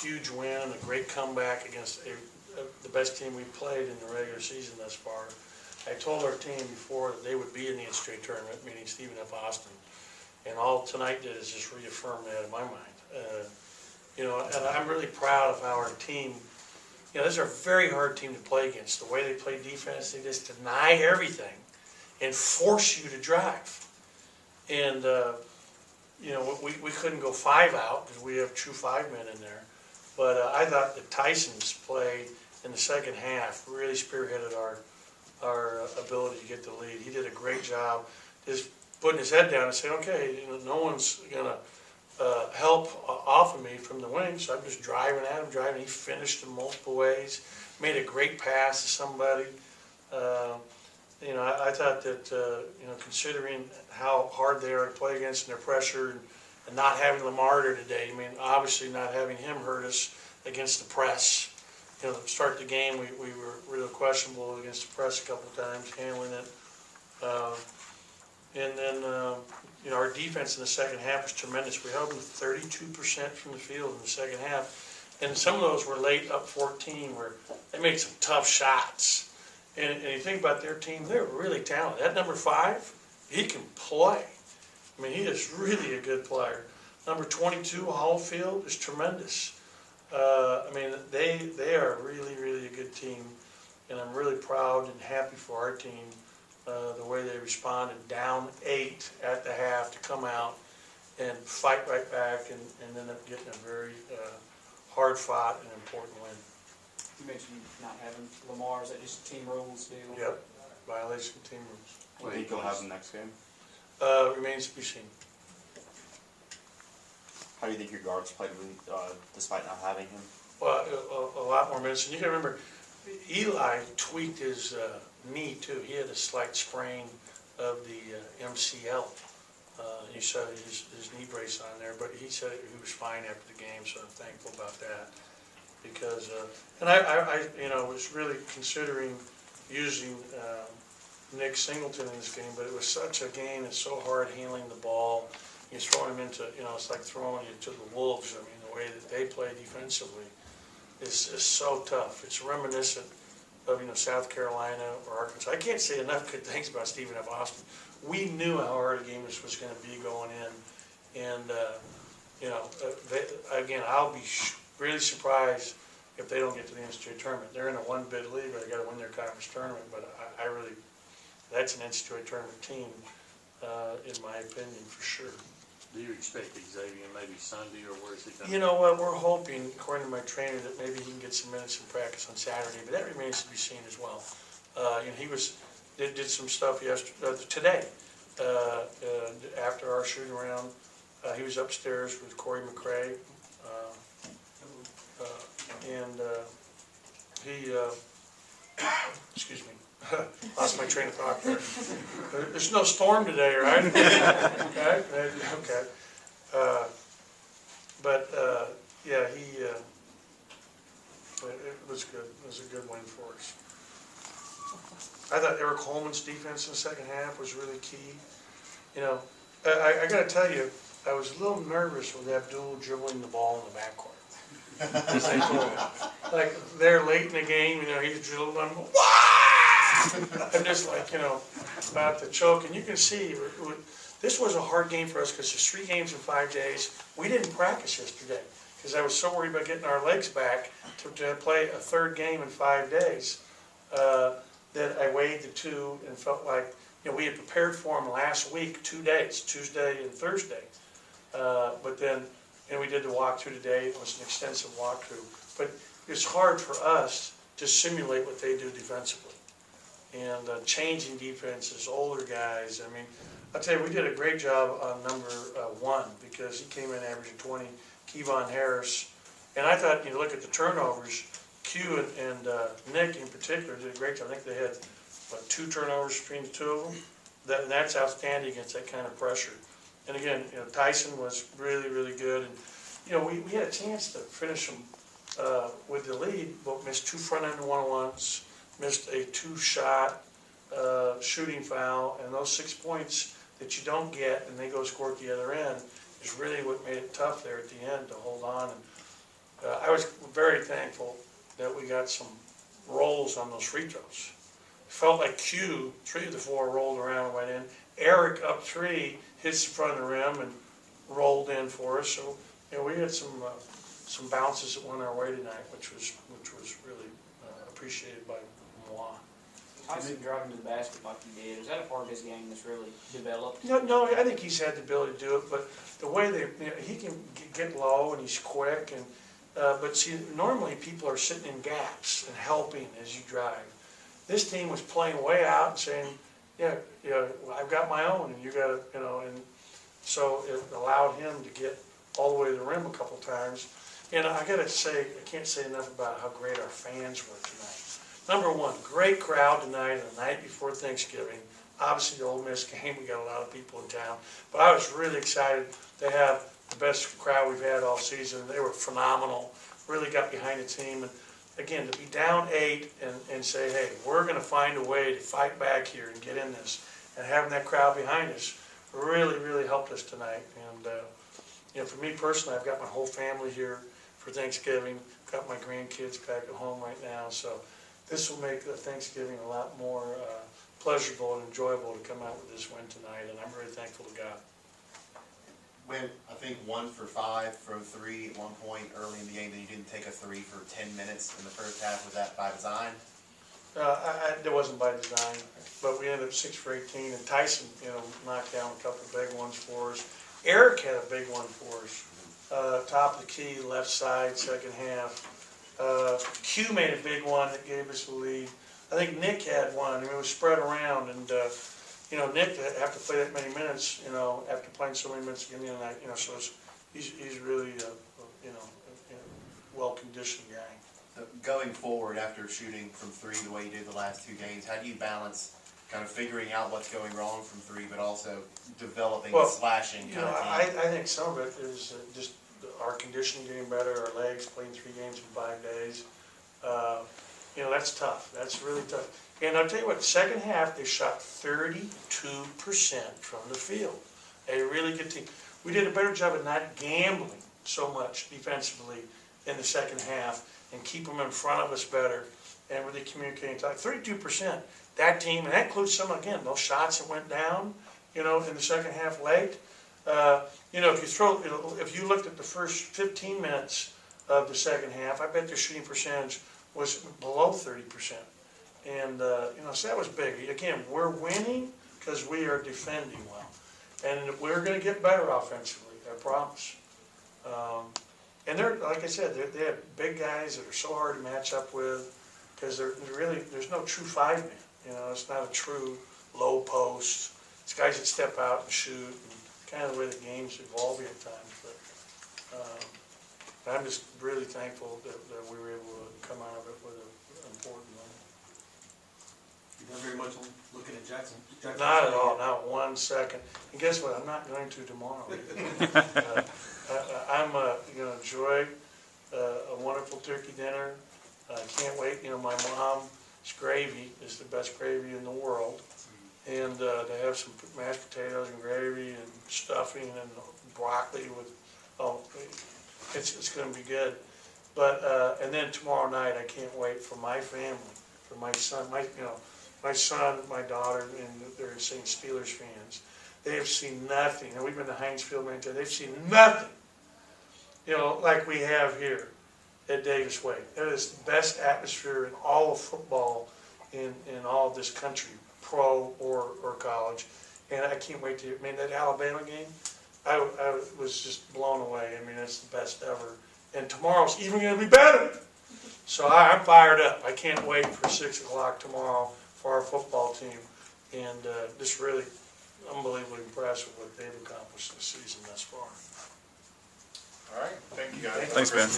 huge win, a great comeback against the best team we've played in the regular season thus far. I told our team before that they would be in the NCAA tournament, meaning Stephen F. Austin, and all tonight did is just reaffirm that in my mind. You know, and I'm really proud of how our team, you know, this is a very hard team to play against. The way they play defense, they just deny everything and force you to drive. And, you know, we couldn't go 5 out because we have true 5 men in there. But I thought that Tyson's play in the second half really spearheaded our ability to get the lead. He did a great job just putting his head down and saying, okay, you know, no one's going to help off of me from the wing, so I'm just driving at him, driving. He finished in multiple ways, made a great pass to somebody. You know, I thought that, you know, considering how hard they are to play against and their pressure and not having Lamar there today, I mean, obviously not having him hurt us against the press. You know, to start the game, we were really questionable against the press a couple of times, handling it. And then, you know, our defense in the second half was tremendous. We held them 32% from the field in the second half. And some of those were late, up 14, where they made some tough shots. And you think about their team, they're really talented. That number 5, he can play. I mean, he is really a good player. Number 22, Hallfield, is tremendous. I mean, they are really, really a good team. And I'm really proud and happy for our team. The way they responded, down 8 at the half, to come out and fight right back and end up getting a very hard-fought and important win. You mentioned not having Lamar. Is that just team rules deal? Yep, violation of team rules. What do you think he'll have in the next game? Remains to be seen. How do you think your guards played despite not having him? Well, a lot more minutes. And you can remember, Eli tweaked his knee too. He had a slight sprain of the MCL. He saw his knee brace on there, but he said he was fine after the game, so I'm thankful about that. Because, and I you know, was really considering using Nick Singleton in this game, but it was such a game. It's so hard handling the ball. You're throwing him into, you know, it's like throwing you to the wolves. I mean, the way that they play defensively is so tough. It's reminiscent of, you know, South Carolina or Arkansas. I can't say enough good things about Stephen F. Austin. We knew how hard a game this was going to be going in, and you know, again, I'll be really surprised if they don't get to the NCAA tournament. They're in a 1-bid league, but they got to win their conference tournament. But I really, that's an NCAA tournament team, in my opinion, for sure. Do you expect Xavier maybe Sunday, or where is he going? You know what, we're hoping, according to my trainer, that maybe he can get some minutes in practice on Saturday, but that remains to be seen as well. You know, he did some stuff today, after our shooting round. He was upstairs with Corey McRae, and he, excuse me, lost my train of thought there. There's no storm today, right? Okay, okay. But yeah, it was good. It was a good win for us. I thought Eric Holman's defense in the second half was really key. You know, I got to tell you, I was a little nervous with Abdul dribbling the ball in the backcourt. Like, they're late in the game, you know, he's dribbling, I'm going, "Wah!" I'm just like, you know, about to choke. And you can see, this was a hard game for us because there's 3 games in 5 days. We didn't practice yesterday because I was so worried about getting our legs back to play a 3rd game in 5 days that I weighed the 2 and felt like, you know, we had prepared for them last week, 2 days, Tuesday and Thursday. But then, and we did the walkthrough today. It was an extensive walkthrough. But it's hard for us to simulate what they do defensively. And changing defenses, older guys. I mean, I'll tell you, we did a great job on number 1 because he came in averaging 20, Kevon Harris. And I thought, you know, look at the turnovers, Q and Nick in particular did a great job. I think they had, what, 2 turnovers between the 2 of them? That's outstanding against that kind of pressure. And again, you know, Tyson was really, really good. And, you know, we had a chance to finish them with the lead, but missed 2 front-end one-on-ones, missed a 2-shot shooting foul, and those 6 points that you don't get and they go score at the other end is really what made it tough there at the end to hold on. And I was very thankful that we got some rolls on those free throws. Felt like Q, 3 of the 4 rolled around and went in. Eric up 3 hits the front of the rim and rolled in for us. So, you know, we had some bounces that went our way tonight, which was really appreciated by moi. Tyson driving to the basket like he did, is that a part of his game that's really developed? No, I think he's had the ability to do it, but the way he can get low and he's quick, and but see, normally people are sitting in gaps and helping as you drive. This team was playing way out and saying, yeah, I've got my own, and you got to, and so it allowed him to get all the way to the rim a couple times. And I got to say, I can't say enough about how great our fans were tonight. Number one, great crowd tonight, the night before Thanksgiving. Obviously, the Ole Miss game, we got a lot of people in town. But I was really excited to have the best crowd we've had all season. They were phenomenal, really got behind the team. And again, to be down 8 and say, hey, we're going to find a way to fight back here and get in this, and having that crowd behind us really, really helped us tonight. And, for me personally, I've got my whole family here for Thanksgiving. Got my grandkids back at home right now. So this will make Thanksgiving a lot more pleasurable and enjoyable to come out with this win tonight, and I'm very thankful to God. Went, I think, 1 for 5 from 3 at one point early in the game. Then you didn't take a 3 for 10 minutes in the first half. Was that by design? It wasn't by design, but we ended up 6 for 18, and Tyson, knocked down a couple of big ones for us. Eric had a big one for us. Top of the key, left side, second half. Q made a big one that gave us the lead. I think Nick had one. I mean, it was spread around, and Nick, after play that many minutes, after playing so many minutes again the other night, so he's really a well-conditioned guy. So going forward, after shooting from 3 the way you did the last 2 games, how do you balance kind of figuring out what's going wrong from 3, but also developing the slashing kind of team? I think some of it is just our conditioning getting better, our legs, playing 3 games in 5 days. That's tough. That's really tough. And I'll tell you what, the second half, they shot 32% from the field. A really good team. We did a better job of not gambling so much defensively in the second half and keep them in front of us better and really communicating. 32%, that team, and that includes some, again, those shots that went down, in the second half late. If you looked at the first 15 minutes of the second half, I bet their shooting percentage was below 30%. And, so that was big. Again, we're winning because we are defending well. And we're going to get better offensively, I promise. And they're, like I said, they have big guys that are so hard to match up with because there's no true 5-man. It's not a true low post. It's guys that step out and shoot, and kind of the way the game's evolving at times. But I'm just really thankful that we were able to come out of it with an important one. You're not very much on looking at Jackson. Not at all, not 1 second. And guess what? I'm not going to tomorrow. I'm going to enjoy a wonderful turkey dinner. I can't wait. My mom's gravy is the best gravy in the world. And to have some mashed potatoes and gravy and stuffing and broccoli with, it's going to be good. But, and then tomorrow night, I can't wait for my family, for my son, my son, my daughter, and they're St. Steelers fans. They have seen nothing, and we've been to Heinz Field many times, they've seen nothing, like we have here at Davis Wade. It is the best atmosphere in all of football in all of this country, pro or college. And I can't wait to, that Alabama game, I was just blown away. It's the best ever. And tomorrow's even going to be better. So I'm fired up. I can't wait for 6 o'clock tomorrow for our football team. And just really unbelievably impressed with what they've accomplished this season thus far. All right. Thank you, guys. Thanks, Ben.